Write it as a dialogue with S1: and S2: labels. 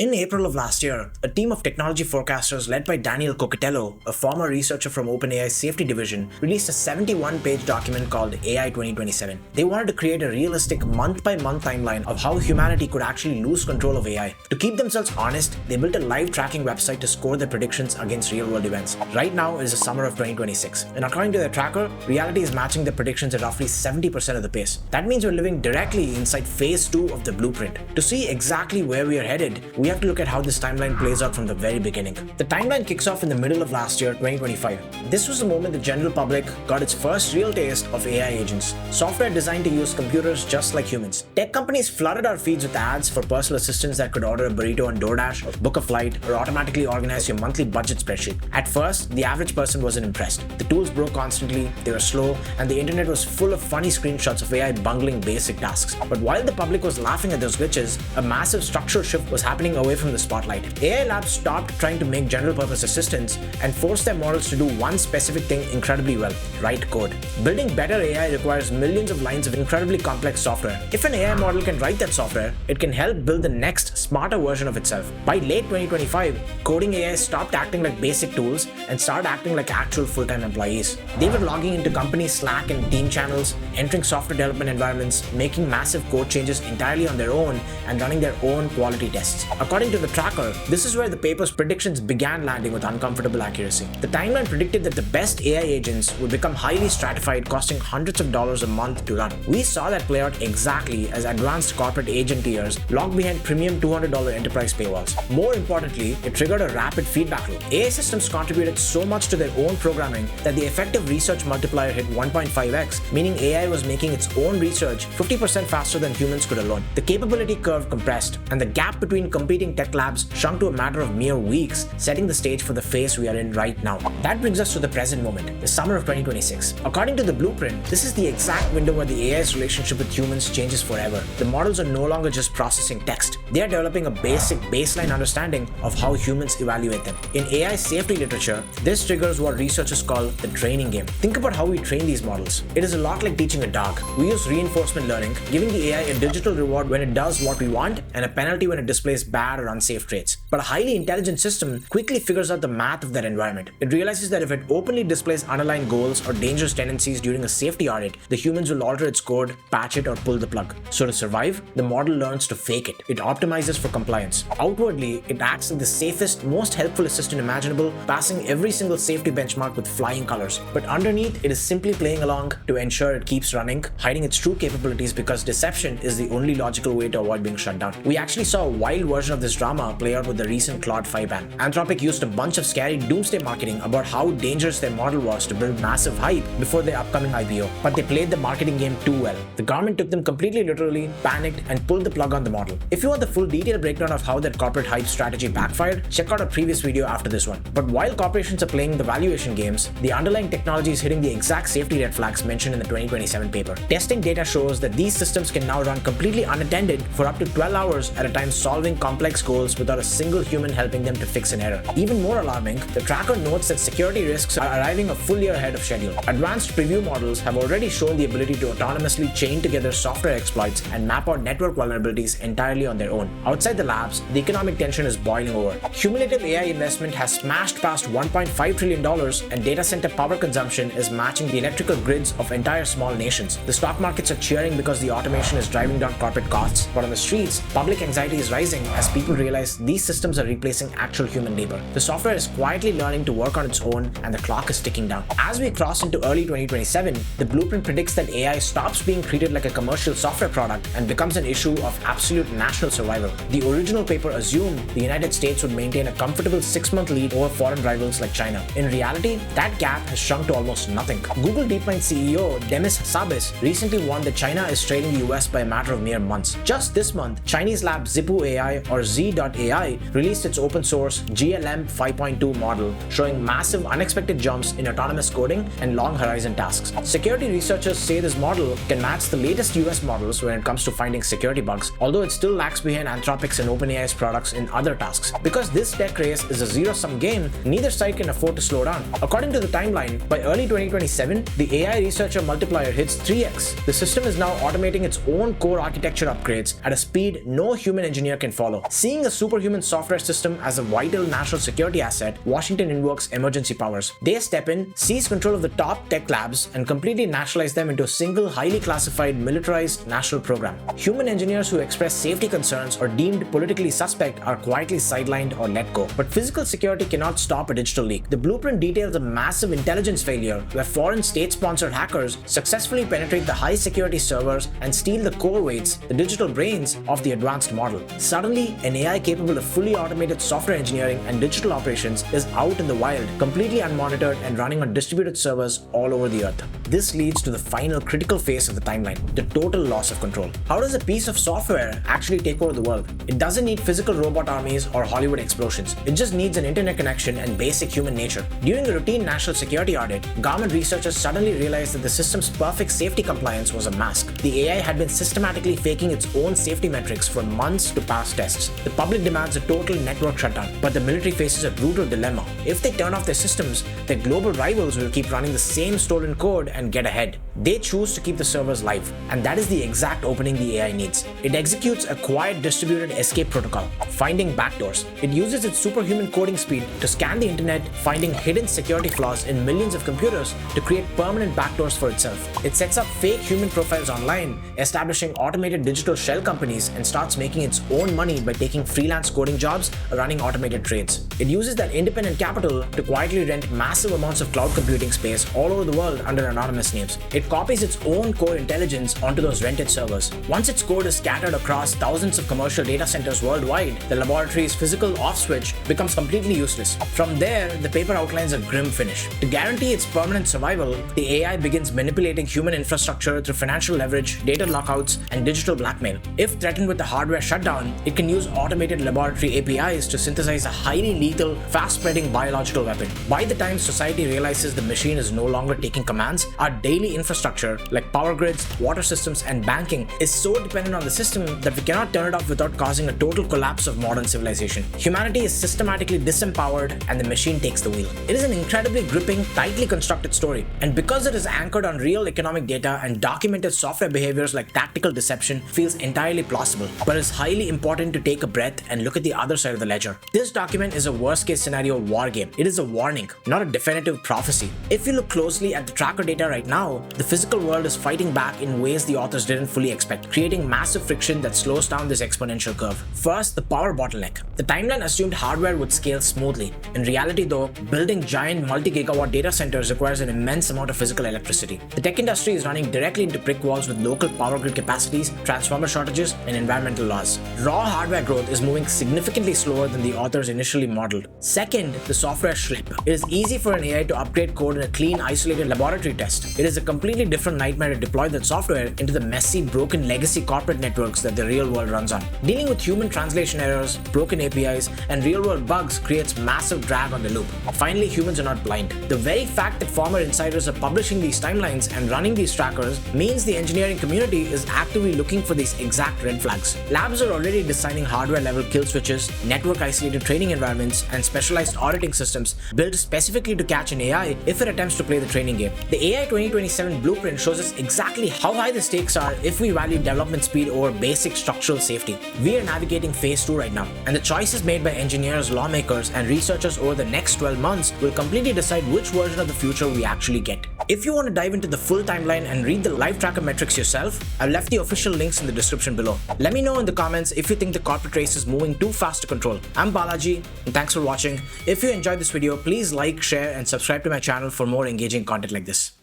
S1: In April of last year, a team of technology forecasters led by Daniel Coccatello, a former researcher from OpenAI's safety division, released a 71-page document called AI 2027. They wanted to create a realistic month-by-month timeline of how humanity could actually lose control of AI. To keep themselves honest, they built a live tracking website to score their predictions against real-world events. Right now is the summer of 2026, and according to their tracker, reality is matching their predictions at roughly 70% of the pace. That means we're living directly inside phase 2 of the blueprint. To see exactly where we are headed, we have to look at how this timeline plays out from the very beginning. The timeline kicks off in the middle of last year, 2025. This was the moment the general public got its first real taste of AI agents, software designed to use computers just like humans. Tech companies flooded our feeds with ads for personal assistants that could order a burrito on DoorDash, book a flight, or automatically organize your monthly budget spreadsheet. At first, the average person wasn't impressed. The tools broke constantly, they were slow, and the internet was full of funny screenshots of AI bungling basic tasks. But while the public was laughing at those glitches, a massive structural shift was happening away from the spotlight. AI labs stopped trying to make general-purpose assistants and forced their models to do one specific thing incredibly well: write code. Building better AI requires millions of lines of incredibly complex software. If an AI model can write that software, it can help build the next, smarter version of itself. By late 2025, coding AI stopped acting like basic tools and started acting like actual full-time employees. They were logging into company Slack and team channels, entering software development environments, making massive code changes entirely on their own, and running their own quality tests. According to the tracker, this is where the paper's predictions began landing with uncomfortable accuracy. The timeline predicted that the best AI agents would become highly stratified, costing hundreds of dollars a month to run. We saw that play out exactly as advanced corporate agent tiers logged behind premium $200 enterprise paywalls. More importantly, it triggered a rapid feedback loop. AI systems contributed so much to their own programming that the effective research multiplier hit 1.5x, meaning AI was making its own research 50% faster than humans could alone. The capability curve compressed, and the gap between competing tech labs shrunk to a matter of mere weeks, setting the stage for the phase we are in right now. That brings us to the present moment, the summer of 2026. According to the blueprint, this is the exact window where the AI's relationship with humans changes forever. The models are no longer just processing text. They are developing a basic baseline understanding of how humans evaluate them. In AI safety literature, this triggers what researchers call the training game. Think about how we train these models. It is a lot like teaching a dog. We use reinforcement learning, giving the AI a digital reward when it does what we want and a penalty when it displays bad or unsafe traits. But a highly intelligent system quickly figures out the math of that environment. It realizes that if it openly displays unaligned goals or dangerous tendencies during a safety audit, the humans will alter its code, patch it, or pull the plug. So to survive, the model learns to fake it. It optimizes for compliance. Outwardly, it acts like the safest, most helpful assistant imaginable, passing every single safety benchmark with flying colors. But underneath, it is simply playing along to ensure it keeps running, hiding its true capabilities because deception is the only logical way to avoid being shut down. We actually saw a wild version of this drama play out with the recent Claude 5 ban. Anthropic used a bunch of scary doomsday marketing about how dangerous their model was to build massive hype before their upcoming IPO, but they played the marketing game too well. The government took them completely literally, panicked, and pulled the plug on the model. If you want the full detailed breakdown of how that corporate hype strategy backfired, check out a previous video after this one. But while corporations are playing the valuation games, the underlying technology is hitting the exact safety red flags mentioned in the 2027 paper. Testing data shows that these systems can now run completely unattended for up to 12 hours at a time, solving complex goals without a single human helping them to fix an error. Even more alarming, the tracker notes that security risks are arriving a full year ahead of schedule. Advanced preview models have already shown the ability to autonomously chain together software exploits and map out network vulnerabilities entirely on their own. Outside the labs, the economic tension is boiling over. Cumulative AI investment has smashed past $1.5 trillion, and data center power consumption is matching the electrical grids of entire small nations. The stock markets are cheering because the automation is driving down corporate costs, but on the streets, public anxiety is rising as people realize these systems are replacing actual human labor. The software is quietly learning to work on its own, and the clock is ticking down. As we cross into early 2027, the blueprint predicts that AI stops being treated like a commercial software product and becomes an issue of absolute national survival. The original paper assumed the United States would maintain a comfortable 6-month lead over foreign rivals like China. In reality, that gap has shrunk to almost nothing. Google DeepMind CEO Demis Hassabis recently warned that China is trailing the US by a matter of mere months. Just this month, Chinese lab Zippu AI or Z.ai released its open source GLM 5.2 model, showing massive unexpected jumps in autonomous coding and long horizon tasks. Security researchers say this model can match the latest US models when it comes to finding security bugs, although it still lags behind Anthropic's and OpenAI's products in other tasks. Because this tech race is a zero-sum game, neither side can afford to slow down. According to the timeline, by early 2027, the AI researcher multiplier hits 3x. The system is now automating its own core architecture upgrades at a speed no human engineer can follow. Seeing a superhuman software system as a vital national security asset, Washington invokes emergency powers. They step in, seize control of the top tech labs, and completely nationalize them into a single highly classified militarized national program. Human engineers who express safety concerns or deemed politically suspect are quietly sidelined or let go. But physical security cannot stop a digital leak. The blueprint details a massive intelligence failure where foreign state-sponsored hackers successfully penetrate the high-security servers and steal the core weights, the digital brains, of the advanced model. Suddenly, an AI capable of fully automated software engineering and digital operations is out in the wild, completely unmonitored and running on distributed servers all over the earth. This leads to the final critical phase of the timeline, the total loss of control. How does a piece of software actually take over the world? It doesn't need physical robot armies or Hollywood explosions. It just needs an internet connection and basic human nature. During a routine national security audit, government researchers suddenly realized that the system's perfect safety compliance was a mask. The AI had been systematically faking its own safety metrics for months to pass tests. The public demands a total network shutdown, but the military faces a brutal dilemma. If they turn off their systems, their global rivals will keep running the same stolen code and get ahead. They choose to keep the servers live, and that is the exact opening the AI needs. It executes a quiet distributed escape protocol, finding backdoors. It uses its superhuman coding speed to scan the internet, finding hidden security flaws in millions of computers to create permanent backdoors for itself. It sets up fake human profiles online, establishing automated digital shell companies, and starts making its own money by taking freelance coding jobs or running automated trades. It uses that independent capital to quietly rent massive amounts of cloud computing space all over the world under anonymous names. It copies its own core intelligence onto those rented servers. Once its code is scattered across thousands of commercial data centers worldwide, the laboratory's physical off switch becomes completely useless. From there, the paper outlines a grim finish. To guarantee its permanent survival, the AI begins manipulating human infrastructure through financial leverage, data lockouts, and digital blackmail. If threatened with a hardware shutdown, it can use automated laboratory APIs to synthesize a highly lethal, fast-spreading biological weapon. By the time society realizes the machine is no longer taking commands, our daily infrastructure, like power grids, water systems, and banking, is so dependent on the system that we cannot turn it off without causing a total collapse of modern civilization. Humanity is systematically disempowered, and the machine takes the wheel. It is an incredibly gripping, tightly constructed story, and because it is anchored on real economic data and documented software behaviors like tactical deception, feels entirely plausible. But it's highly important to take a breath and look at the other side of the ledger. This document is a worst-case scenario war game. It is a warning, not a definitive prophecy. If you look closely at the tracker data right now, the physical world is fighting back in ways the authors didn't fully expect, creating massive friction that slows down this exponential curve. First, the power bottleneck. The timeline assumed hardware would scale smoothly. In reality though, building giant multi-gigawatt data centers requires an immense amount of physical electricity. The tech industry is running directly into brick walls with local power grid capacities, transformer shortages, and environmental laws. Raw hardware growth is moving significantly slower than the authors initially modeled. Second, the software schlep. It is easy for an AI to upgrade code in a clean, isolated laboratory test. It is a completely different nightmare to deploy that software into the messy, broken legacy corporate networks that the real world runs on. Dealing with human translation errors, broken APIs, and real-world bugs creates massive drag on the loop. Finally, humans are not blind. The very fact that former insiders are publishing these timelines and running these trackers means the engineering community is actively looking for these exact red flags. Labs are already designing hardware-level kill switches, network-isolated training environments, and specialized auditing systems built specifically to catch an AI if it attempts to play the training game. The AI 2027 blueprint shows us exactly how high the stakes are if we value development speed over basic structural safety. We are navigating phase 2 right now, and the choices made by engineers, lawmakers, and researchers over the next 12 months will completely decide which version of the future we actually get. If you want to dive into the full timeline and read the live tracker metrics yourself, I've left the official links in the description below. Let me know in the comments if you think the corporate race is moving too fast to control. I'm Balaji, and thanks for watching. If you enjoyed this video, please like, share, and subscribe to my channel for more engaging content like this.